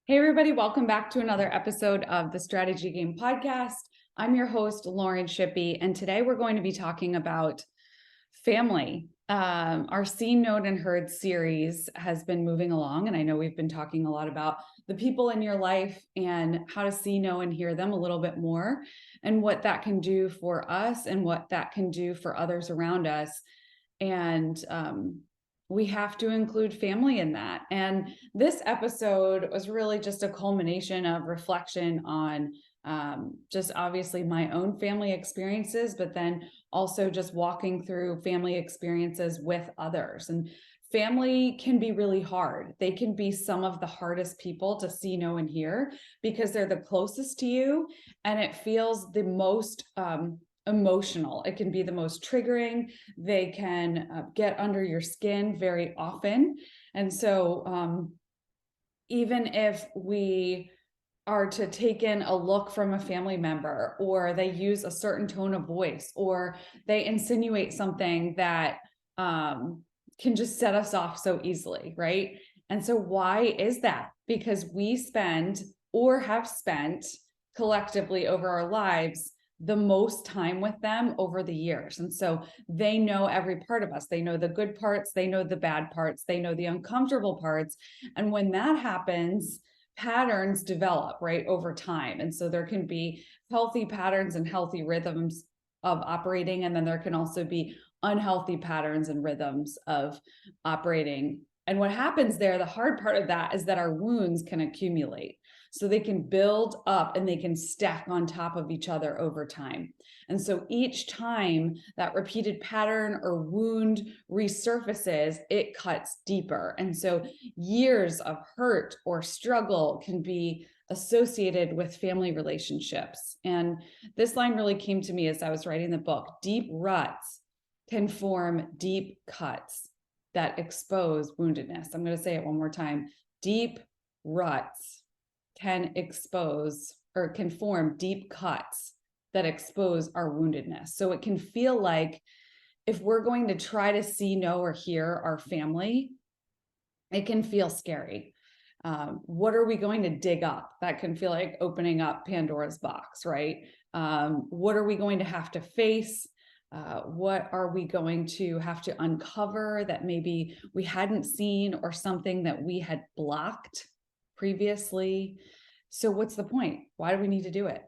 Hey, everybody, welcome back to another episode of the Strategy Game Podcast. I'm your host, Lauren Shippey, and today we're going to be talking about family. Our Seen, Known, and Heard series has been moving along, and I know we've been talking a lot about the people in your life and how to see, know, and hear them a little bit more, and what that can do for us and what that can do for others around us. And we have to include family in that. And this episode was really just a culmination of reflection on just obviously my own family experiences, but then also just walking through family experiences with others. And family can be really hard. They can be some of the hardest people to see, know, and hear because they're the closest to you, and it feels the most emotional. It can be the most triggering. They can get under your skin very often. And so even if we are to take in a look from a family member, or they use a certain tone of voice, or they insinuate something that can just set us off so easily, right? And so why is that? Because we spend or have spent collectively over our lives the most time with them over the years. And so they know every part of us. They know the good parts, they know the bad parts, they know the uncomfortable parts. And when that happens, patterns develop, right, over time. And so there can be healthy patterns and healthy rhythms of operating. And then there can also be unhealthy patterns and rhythms of operating. And what happens there, the hard part of that is that our wounds can accumulate. So they can build up and they can stack on top of each other over time. And so each time that repeated pattern or wound resurfaces, it cuts deeper. And so years of hurt or struggle can be associated with family relationships. And this line really came to me as I was writing the book. Deep ruts can form deep cuts that expose woundedness. I'm going to say it one more time. Deep ruts can expose or can form deep cuts that expose our woundedness. So it can feel like if we're going to try to see, know, or hear our family, it can feel scary. What are we going to dig up? That can feel like opening up Pandora's box, right? What are we going to have to face? What are we going to have to uncover that maybe we hadn't seen, or something that we had blocked previously? So what's the point? Why do we need to do it?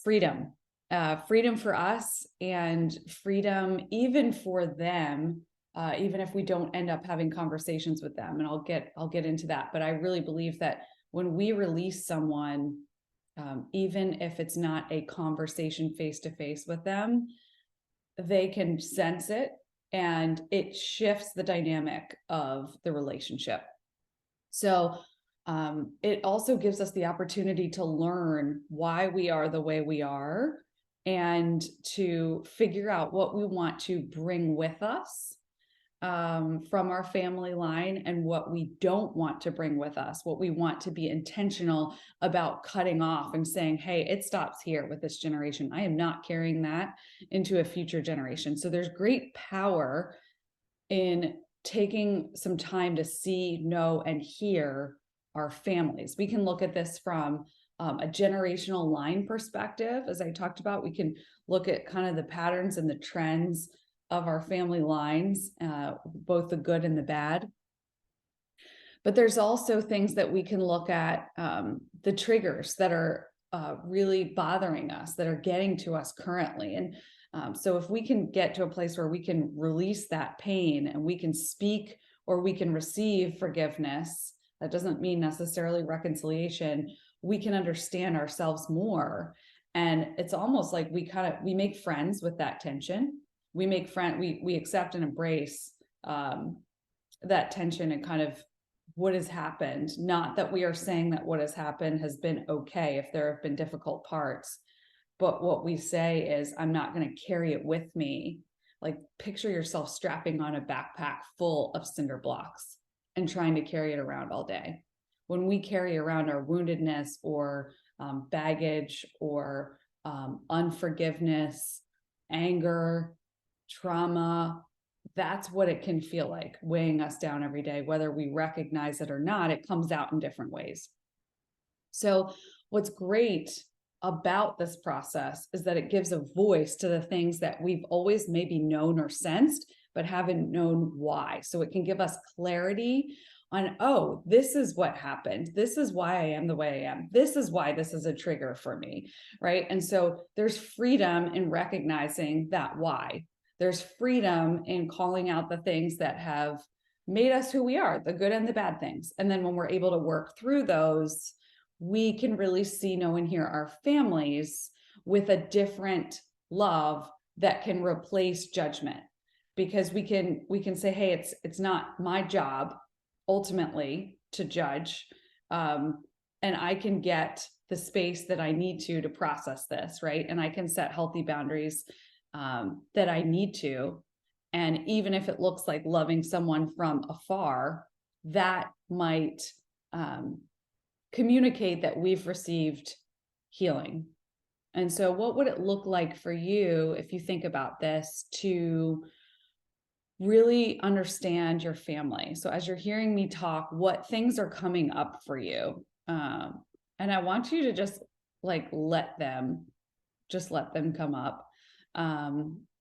Freedom. Freedom for us, and freedom even for them, even if we don't end up having conversations with them. And I'll get into that. But I really believe that when we release someone, even if it's not a conversation face to face with them, they can sense it, and it shifts the dynamic of the relationship. So it also gives us the opportunity to learn why we are the way we are, and to figure out what we want to bring with us from our family line, and what we don't want to bring with us, what we want to be intentional about cutting off and saying, hey, it stops here with this generation. I am not carrying that into a future generation. So there's great power in taking some time to see, know, and hear our families. We can look at this from a generational line perspective. As I talked about, we can look at kind of the patterns and the trends of our family lines, both the good and the bad. But there's also things that we can look at, the triggers that are really bothering us, that are getting to us currently. And so if we can get to a place where we can release that pain, and we can speak or we can receive forgiveness, that doesn't mean necessarily reconciliation. We can understand ourselves more. And it's almost like we make friends with that tension. We accept and embrace that tension and kind of what has happened. Not that we are saying that what has happened has been okay if there have been difficult parts, but what we say is, I'm not going to carry it with me. Like, picture yourself strapping on a backpack full of cinder blocks and trying to carry it around all day. When we carry around our woundedness, or baggage, or unforgiveness, anger, trauma, that's what it can feel like weighing us down every day. Whether we recognize it or not, it comes out in different ways. So what's great about this process is that it gives a voice to the things that we've always maybe known or sensed, but haven't known why. So it can give us clarity on, oh, this is what happened. This is why I am the way I am. This is why this is a trigger for me, right? And so there's freedom in recognizing that why. There's freedom in calling out the things that have made us who we are, the good and the bad things. And then when we're able to work through those, we can really see, know, and hear our families with a different love that can replace judgment, because we can say, hey, it's not my job ultimately to judge, and I can get the space that I need to process this, right? And I can set healthy boundaries that I need to. And even if it looks like loving someone from afar, that might communicate that we've received healing. And so what would it look like for you, if you think about this, to really understand your family? So as you're hearing me talk, what things are coming up for you? And I want you to just like let them come up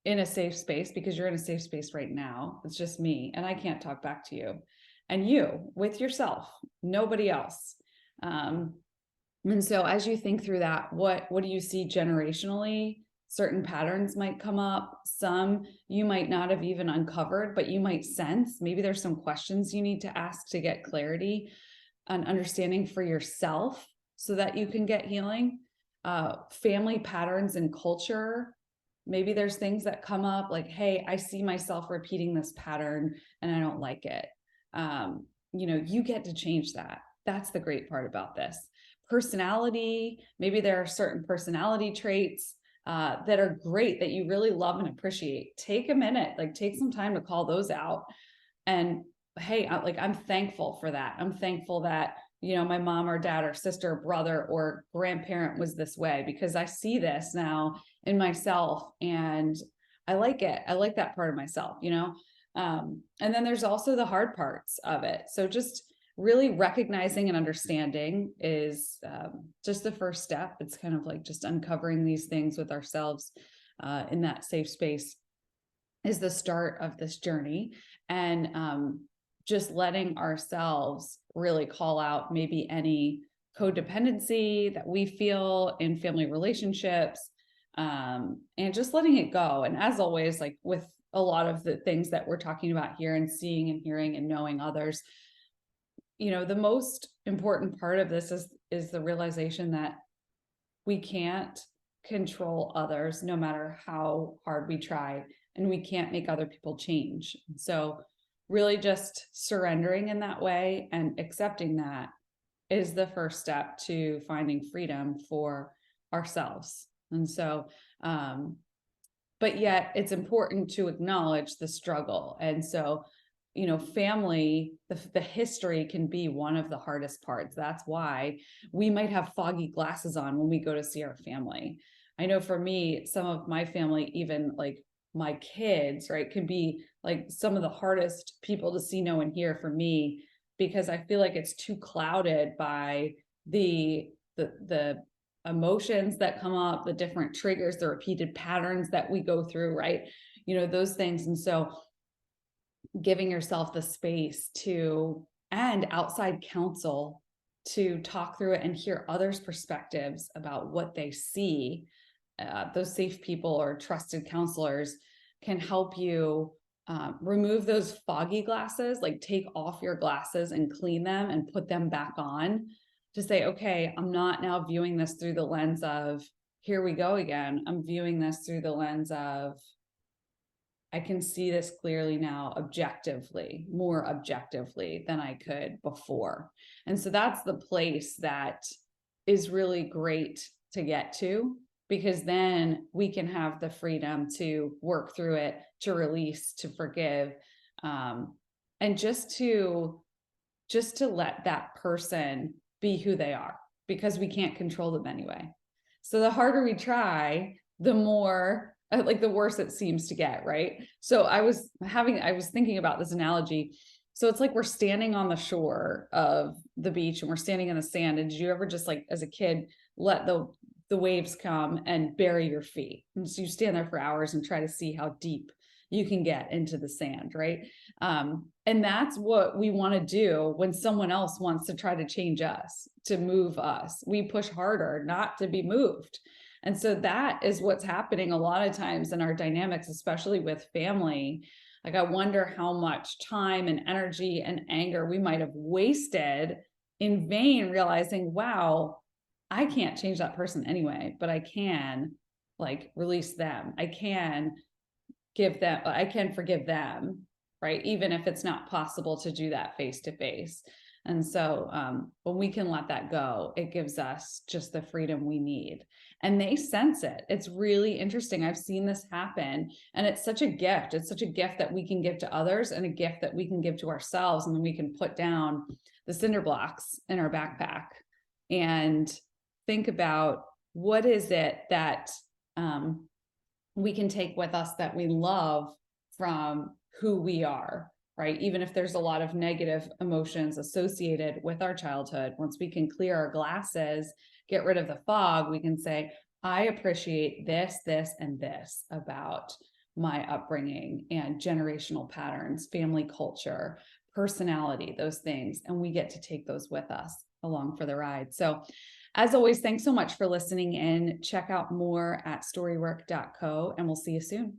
in a safe space, because you're in a safe space right now. It's just me, and I can't talk back to you, and you with yourself, nobody else. And so as you think through that, what do you see generationally? Certain patterns might come up. Some you might not have even uncovered, but you might sense. Maybe there's some questions you need to ask to get clarity and understanding for yourself so that you can get healing. Family patterns and culture. Maybe there's things that come up like, hey, I see myself repeating this pattern and I don't like it. You get to change that. That's the great part about this. Personality, maybe there are certain personality traits that are great that you really love and appreciate. Take a minute, like take some time to call those out. And hey, I'm thankful for that. I'm thankful that, my mom or dad or sister or brother or grandparent was this way, because I see this now in myself and I like it. I like that part of myself, and then there's also the hard parts of it. So just really recognizing and understanding is just the first step. It's kind of like just uncovering these things with ourselves in that safe space is the start of this journey. And just letting ourselves really call out maybe any codependency that we feel in family relationships, and just letting it go. And as always, like with a lot of the things that we're talking about here and seeing and hearing and knowing others, the most important part of this is the realization that we can't control others no matter how hard we try, and we can't make other people change. So really just surrendering in that way and accepting that is the first step to finding freedom for ourselves. And so, but yet it's important to acknowledge the struggle. And so, family, the history can be one of the hardest parts. That's why we might have foggy glasses on when we go to see our family. I know for me, some of my family, even like my kids, right, can be like some of the hardest people to see, know, and hear for me, because I feel like it's too clouded by the emotions that come up, the different triggers, the repeated patterns that we go through, right? Those things. And so giving yourself the space and outside counsel to talk through it and hear others' perspectives about what they see, those safe people or trusted counselors can help you remove those foggy glasses, like take off your glasses and clean them and put them back on to say, okay, I'm not now viewing this through the lens of, here we go again. I'm viewing this through the lens of, I can see this clearly now, objectively, more objectively than I could before. And so that's the place that is really great to get to, because then we can have the freedom to work through it, to release, to forgive, and just to let that person be who they are, because we can't control them anyway. So the harder we try, the more like the worse it seems to get, right? So I was thinking about this analogy. So it's like we're standing on the shore of the beach and we're standing in the sand. And did you ever just like as a kid let the waves come and bury your feet? And so you stand there for hours and try to see how deep you can get into the sand, right? And that's what we want to do when someone else wants to try to change us, to move us. We push harder not to be moved. And so that is what's happening a lot of times in our dynamics, especially with family. Like, I wonder how much time and energy and anger we might have wasted in vain, realizing, wow, I can't change that person anyway, but I can like release them. I can forgive them, right? Even if it's not possible to do that face to face. And so when we can let that go, it gives us just the freedom we need. And they sense it. It's really interesting. I've seen this happen. And it's such a gift. It's such a gift that we can give to others and a gift that we can give to ourselves. And then we can put down the cinder blocks in our backpack and think about what is it that we can take with us that we love from who we are, right? Even if there's a lot of negative emotions associated with our childhood, once we can clear our glasses, get rid of the fog, we can say, I appreciate this, this, and this about my upbringing and generational patterns, family culture, personality, those things. And we get to take those with us along for the ride. So as always, thanks so much for listening in. Check out more at storywork.co, and we'll see you soon.